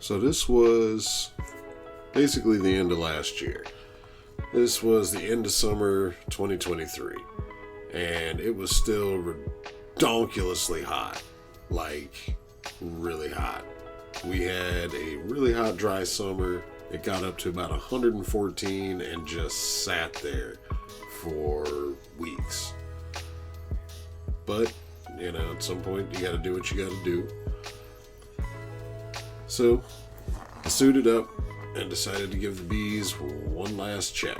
So this was basically the end of last year. This was the end of summer 2023. And it was still redonkulously hot. Like, really hot. We had a really hot, dry summer. It got up to about 114 and just sat there for weeks. But, you know, at some point you gotta do what you gotta do. So, I suited up and decided to give the bees one last check.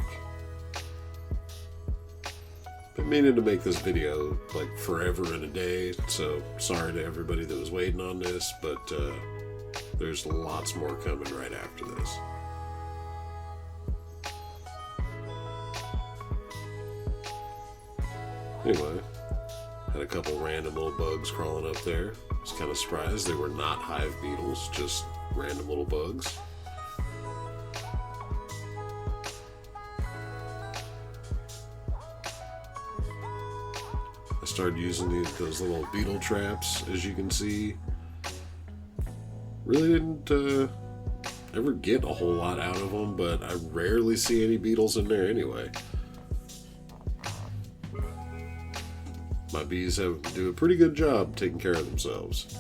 Been meaning to make this video like forever and a day, so sorry to everybody that was waiting on this, but there's lots more coming right after this. Anyway, had a couple random little bugs crawling up there. I was kind of surprised they were not hive beetles, just random little bugs. I started using those little beetle traps, as you can see. Really didn't ever get a whole lot out of them, but I rarely see any beetles in there anyway. My bees do a pretty good job taking care of themselves.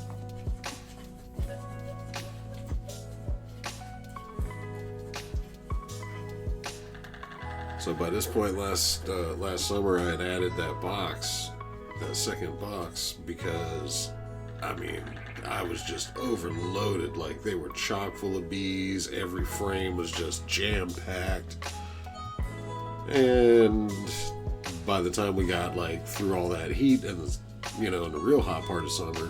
So by this point last summer, I had added that second box, because I mean, I was just overloaded. Like, they were chock full of bees. Every frame was just jam-packed. And by the time we got like through all that heat and, you know, in the real hot part of summer,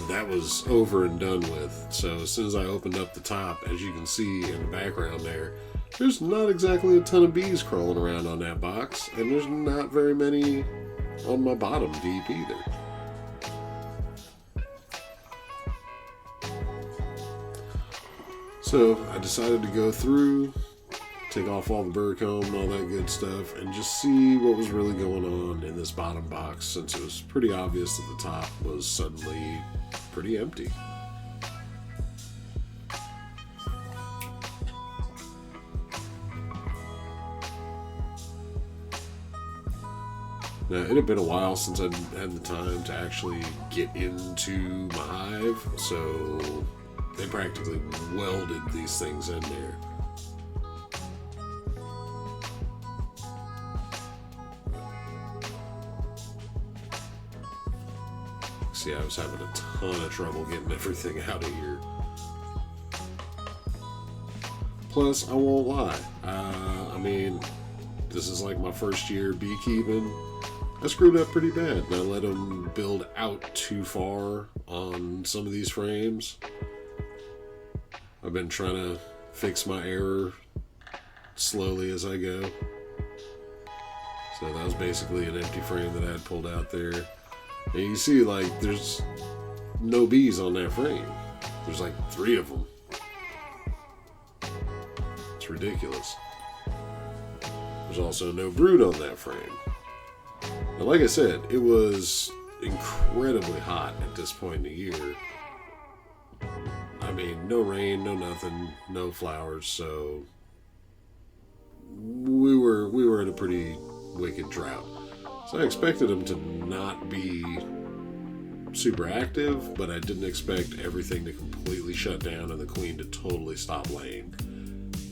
that was over and done with. So as soon as I opened up the top, as you can see in the background there's not exactly a ton of bees crawling around on that box, and there's not very many on my bottom deep either. So I decided to go through, take off all the burr comb and all that good stuff, and just see what was really going on in this bottom box, since it was pretty obvious that the top was suddenly pretty empty. Now, it had been a while since I'd had the time to actually get into my hive, so they practically welded these things in there. See, I was having a ton of trouble getting everything out of here. Plus, I won't lie. I mean, this is like my first year beekeeping. I screwed up pretty bad, and I let them build out too far on some of these frames. I've been trying to fix my error slowly as I go. So that was basically an empty frame that I had pulled out there. And you see, like, there's no bees on that frame. There's like 3 of them. It's ridiculous. There's also no brood on that frame. Now, like I said, it was incredibly hot at this point in the year. I mean, no rain, no nothing, no flowers, so we were in a pretty wicked drought. So I expected them to not be super active, but I didn't expect everything to completely shut down and the queen to totally stop laying,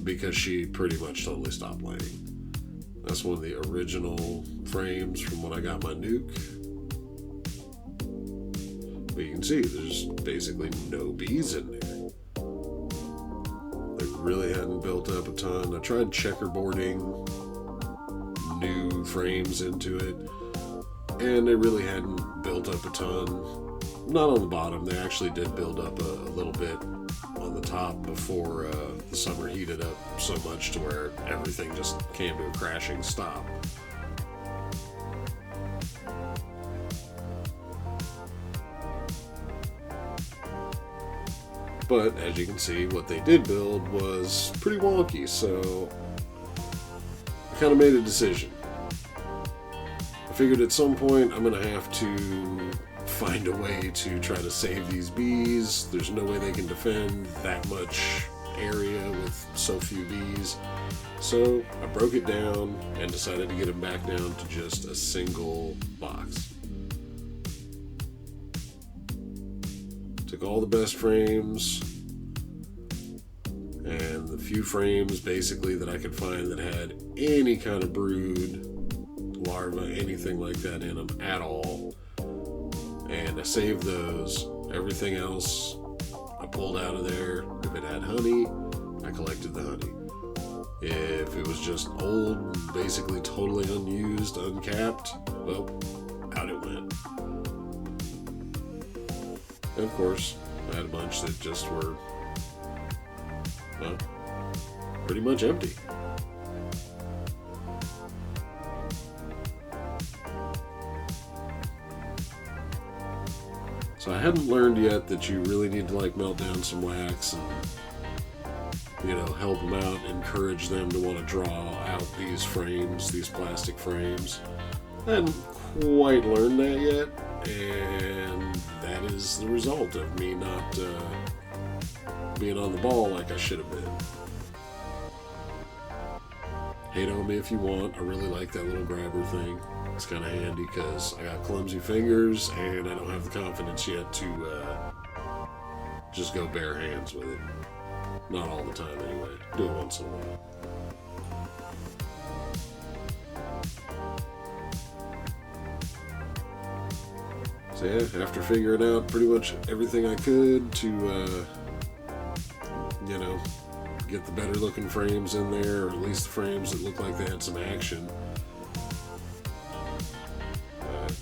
because she pretty much totally stopped laying. That's one of the original frames from when I got my nuke. But you can see there's basically no bees in there. They really hadn't built up a ton. I tried checkerboarding new frames into it, and they really hadn't built up a ton. Not on the bottom. They actually did build up a little bit on the top before the summer heated up so much to where everything just came to a crashing stop. But as you can see, what they did build was pretty wonky, so I kind of made a decision. I figured at some point I'm going to have to find a way to try to save these bees. There's no way they can defend that much area with so few bees. So I broke it down and decided to get them back down to just a single box. Took all the best frames and the few frames basically that I could find that had any kind of brood, larva, anything like that in them at all. And I saved those. Everything else I pulled out of there. If it had honey, I collected the honey. If it was just old, basically totally unused, uncapped, well, out it went. And of course, I had a bunch that just were, well, pretty much empty. So I hadn't learned yet that you really need to like melt down some wax and, you know, help them out, encourage them to want to draw out these frames, these plastic frames. I hadn't quite learned that yet, and that is the result of me not being on the ball like I should have been. Hate on me if you want. I really like that little grabber thing. It's kind of handy because I got clumsy fingers and I don't have the confidence yet to just go bare hands with it. Not all the time anyway. Do it once in a while. So yeah, after figuring out pretty much everything I could to, you know, get the better looking frames in there, or at least the frames that look like they had some action.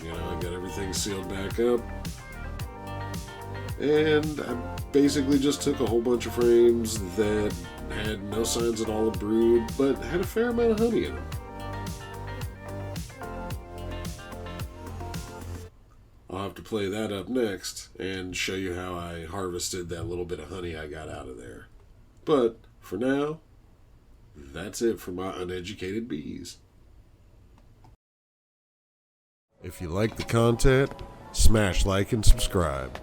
You know, I got everything sealed back up. And I basically just took a whole bunch of frames that had no signs at all of brood, but had a fair amount of honey in them. I'll have to play that up next and show you how I harvested that little bit of honey I got out of there. But for now, that's it for my uneducated bees. If you like the content, smash like and subscribe.